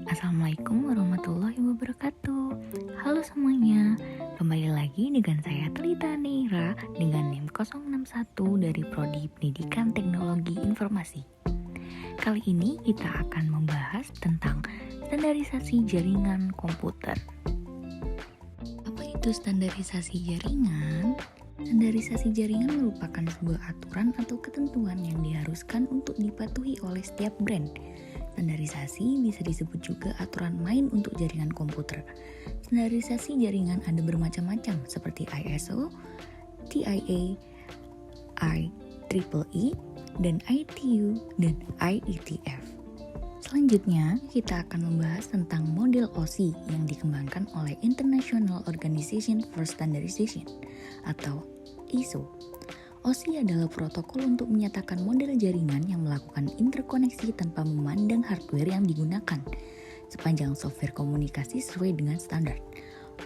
Assalamualaikum warahmatullahi wabarakatuh. Halo semuanya, kembali lagi dengan saya Telita Neira dengan NIM 061 dari Prodi Pendidikan Teknologi Informasi. Kali ini kita akan membahas tentang standarisasi jaringan komputer. Apa itu standarisasi jaringan? Standarisasi jaringan merupakan sebuah aturan atau ketentuan yang diharuskan untuk dipatuhi oleh setiap brand. Standarisasi bisa disebut juga aturan main untuk jaringan komputer. Standarisasi jaringan ada bermacam-macam seperti ISO, TIA, IEEE, dan ITU, dan IETF. Selanjutnya, kita akan membahas tentang model OSI yang dikembangkan oleh International Organization for Standardization atau ISO. OSI adalah protokol untuk menyatakan model jaringan yang melakukan interkoneksi tanpa memandang hardware yang digunakan, sepanjang software komunikasi sesuai dengan standar.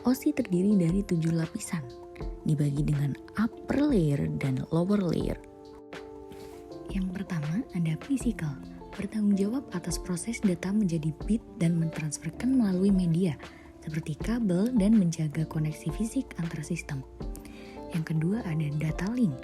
OSI terdiri dari 7 lapisan, dibagi dengan upper layer dan lower layer. Yang pertama ada physical, bertanggung jawab atas proses data menjadi bit dan mentransferkan melalui media, seperti kabel dan menjaga koneksi fisik antar sistem. Yang kedua ada data link,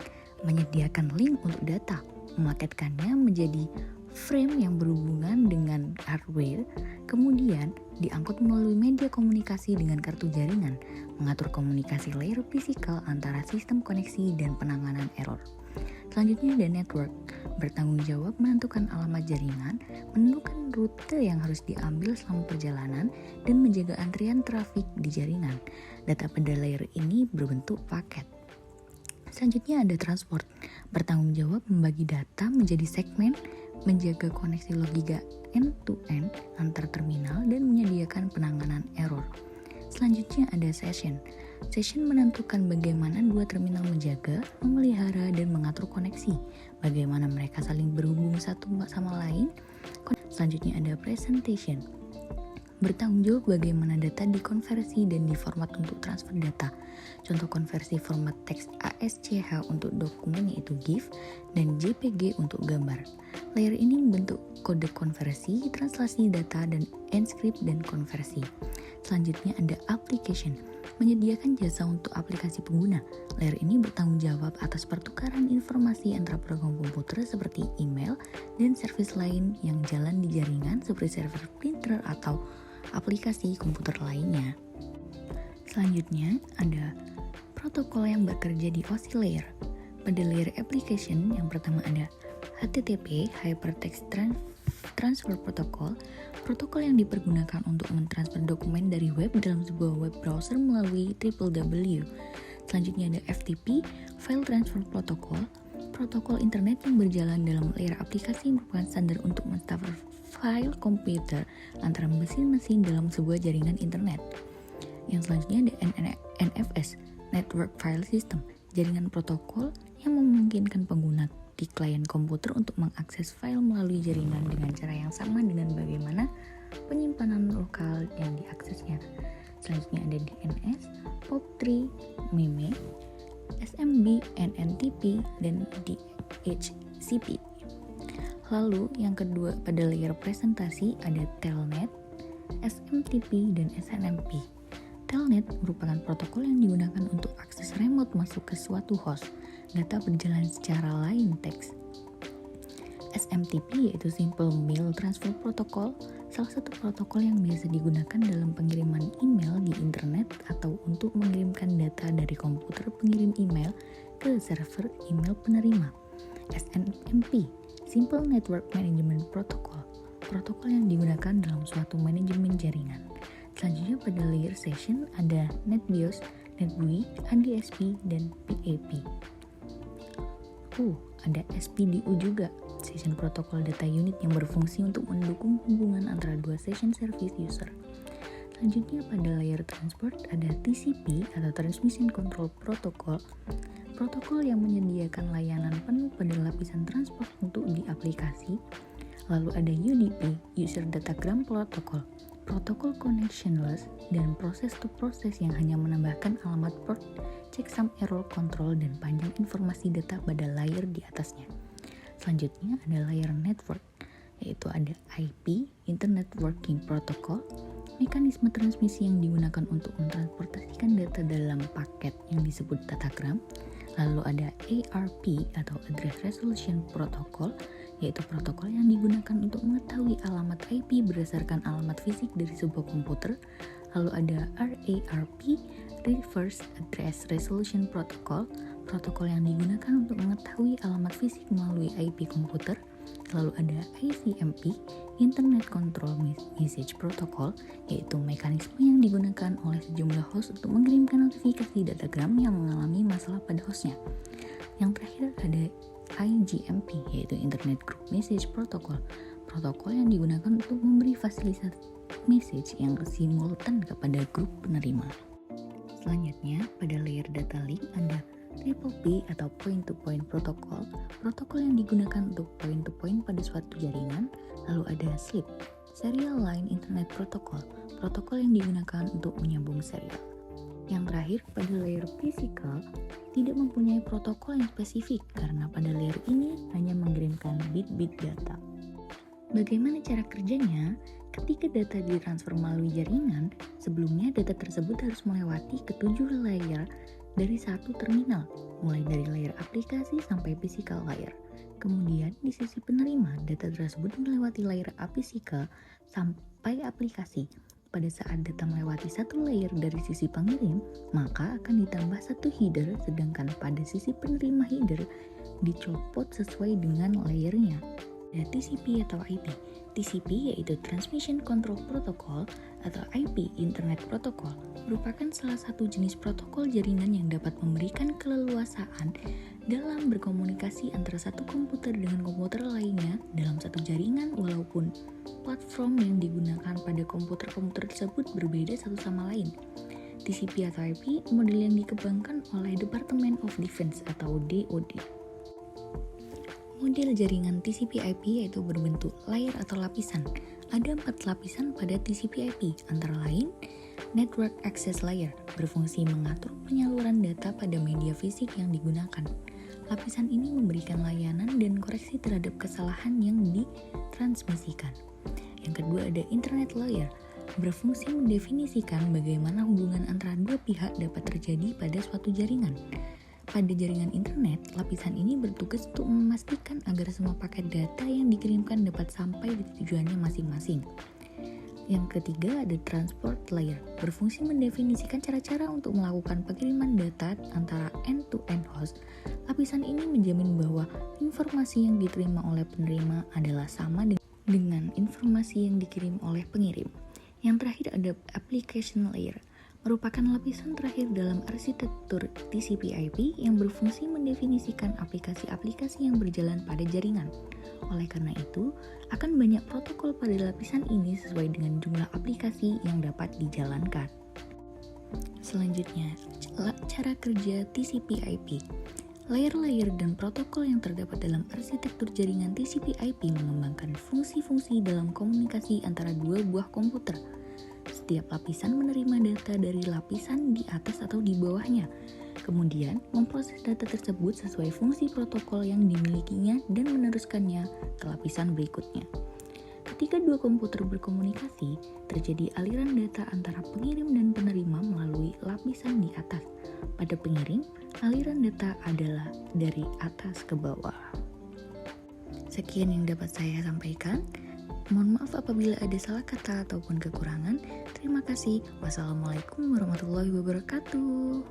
menyediakan link untuk data, memaketkannya menjadi frame yang berhubungan dengan hardware, kemudian diangkut melalui media komunikasi dengan kartu jaringan, mengatur komunikasi layer fisikal antara sistem koneksi dan penanganan error. Selanjutnya ada network, bertanggung jawab menentukan alamat jaringan, menentukan rute yang harus diambil selama perjalanan, dan menjaga antrian trafik di jaringan. Data pada layer ini berbentuk paket. Selanjutnya ada transport, bertanggung jawab membagi data menjadi segmen, menjaga koneksi logika end-to-end antar terminal, dan menyediakan penanganan error. Selanjutnya ada session. Session menentukan bagaimana dua terminal menjaga, memelihara, dan mengatur koneksi, bagaimana mereka saling berhubung satu sama lain. Selanjutnya ada presentation, bertanggung jawab bagaimana data dikonversi dan diformat untuk transfer data. Contoh konversi format teks ASCII untuk dokumen yaitu GIF dan JPG untuk gambar. Layer ini membentuk kode konversi, translasi data, dan encrypt dan konversi. Selanjutnya ada application, menyediakan jasa untuk aplikasi pengguna. Layer ini bertanggung jawab atas pertukaran informasi antara program komputer seperti email dan servis lain yang jalan di jaringan seperti server printer atau aplikasi komputer lainnya. Selanjutnya ada protokol yang bekerja di OSI layer. Pada layer application yang pertama ada HTTP Hypertext Transfer Protocol, protokol yang dipergunakan untuk mentransfer dokumen dari web dalam sebuah web browser melalui www. Selanjutnya ada FTP File Transfer Protocol, protokol internet yang berjalan dalam layer aplikasi merupakan standar untuk mentransfer file komputer antara mesin-mesin dalam sebuah jaringan internet. Yang selanjutnya ada NFS, Network File System, jaringan protokol yang memungkinkan pengguna di klien komputer untuk mengakses file melalui jaringan dengan cara yang sama dengan bagaimana penyimpanan lokal yang diaksesnya. Selanjutnya ada DNS, POP3, MIME, SMB, NNTP, dan DHCP. Lalu yang kedua pada layer presentasi ada Telnet, SMTP, dan SNMP. Telnet merupakan protokol yang digunakan untuk akses remote masuk ke suatu host. Data berjalan secara line text. SMTP yaitu Simple Mail Transfer Protocol, salah satu protokol yang biasa digunakan dalam pengiriman email di internet atau untuk mengirimkan data dari komputer pengirim email ke server email penerima. SNMP, Simple Network Management Protocol, protokol yang digunakan dalam suatu manajemen jaringan. Selanjutnya pada layer session ada NetBIOS, NetBEUI, ADSP, dan PAP. Ada SPDU juga, Session Protocol Data Unit yang berfungsi untuk mendukung hubungan antara dua session service user. Selanjutnya pada layer transport ada TCP atau Transmission Control Protocol, protokol yang menyediakan layanan penuh pada lapisan transport untuk di aplikasi. Lalu ada UDP, User Datagram Protocol, protokol connectionless dan proses-to-proses yang hanya menambahkan alamat port, checksum error control, dan panjang informasi data pada layer di atasnya. Selanjutnya ada layer network. yaitu ada IP, Internet Working Protocol, mekanisme transmisi yang digunakan untuk mentransportasikan data dalam paket yang disebut datagram. Lalu ada ARP atau Address Resolution Protocol, yaitu protokol yang digunakan untuk mengetahui alamat IP berdasarkan alamat fisik dari sebuah komputer. Lalu ada RARP, Reverse Address Resolution Protocol, protokol yang digunakan untuk mengetahui alamat fisik melalui IP komputer. Lalu ada ICMP, Internet Control Message Protocol, yaitu mekanisme yang digunakan oleh sejumlah host untuk mengirimkan notifikasi datagram yang mengalami masalah pada hostnya. Yang terakhir ada IGMP, yaitu Internet Group Message Protocol, protokol yang digunakan untuk memberi fasilitas message yang simultan kepada grup penerima. Selanjutnya, pada layer data link ada Triple P atau Point-to-Point Protocol, protokol yang digunakan untuk point-to-point pada suatu jaringan. Lalu ada SLIP, Serial Line Internet Protocol, protokol yang digunakan untuk menyambung serial. Yang terakhir, pada layer physical, tidak mempunyai protokol yang spesifik karena pada layer ini hanya mengirimkan bit-bit data. Bagaimana cara kerjanya? Ketika data ditransfer melalui jaringan, sebelumnya data tersebut harus melewati ketujuh layer dari satu terminal, mulai dari layer aplikasi sampai physical layer. Kemudian di sisi penerima, data tersebut melewati layer physical sampai aplikasi. Pada saat data melewati satu layer dari sisi pengirim, maka akan ditambah satu header, sedangkan pada sisi penerima header dicopot sesuai dengan layernya. Ada TCP atau IP. TCP yaitu Transmission Control Protocol atau IP Internet Protocol merupakan salah satu jenis protokol jaringan yang dapat memberikan keleluasaan dalam berkomunikasi antara satu komputer dengan komputer lainnya dalam satu jaringan walaupun platform yang digunakan pada komputer-komputer tersebut berbeda satu sama lain. TCP atau IP model yang dikembangkan oleh Department of Defense atau DoD. Model jaringan TCP/IP yaitu berbentuk layer atau lapisan. Ada 4 lapisan pada TCP/IP, antara lain Network Access Layer, berfungsi mengatur penyaluran data pada media fisik yang digunakan. Lapisan ini memberikan layanan dan koreksi terhadap kesalahan yang ditransmisikan. Yang kedua ada Internet Layer, berfungsi mendefinisikan bagaimana hubungan antara dua pihak dapat terjadi pada suatu jaringan. Pada jaringan internet, lapisan ini bertugas untuk memastikan agar semua paket data yang dikirimkan dapat sampai di tujuannya masing-masing. Yang ketiga ada Transport Layer, berfungsi mendefinisikan cara-cara untuk melakukan pengiriman data antara end-to-end host. Lapisan ini menjamin bahwa informasi yang diterima oleh penerima adalah sama dengan informasi yang dikirim oleh pengirim. Yang terakhir ada Application Layer, merupakan lapisan terakhir dalam arsitektur TCP/IP yang berfungsi mendefinisikan aplikasi-aplikasi yang berjalan pada jaringan. Oleh karena itu, akan banyak protokol pada lapisan ini sesuai dengan jumlah aplikasi yang dapat dijalankan. Selanjutnya, cara kerja TCP/IP. Layer-layer dan protokol yang terdapat dalam arsitektur jaringan TCP/IP mengembangkan fungsi-fungsi dalam komunikasi antara dua buah komputer. Setiap lapisan menerima data dari lapisan di atas atau di bawahnya, kemudian memproses data tersebut sesuai fungsi protokol yang dimilikinya dan meneruskannya ke lapisan berikutnya. Ketika dua komputer berkomunikasi, terjadi aliran data antara pengirim dan penerima melalui lapisan di atas. Pada pengirim, aliran data adalah dari atas ke bawah. Sekian yang dapat saya sampaikan. Mohon maaf apabila ada salah kata ataupun kekurangan. Terima kasih. Wassalamualaikum warahmatullahi wabarakatuh.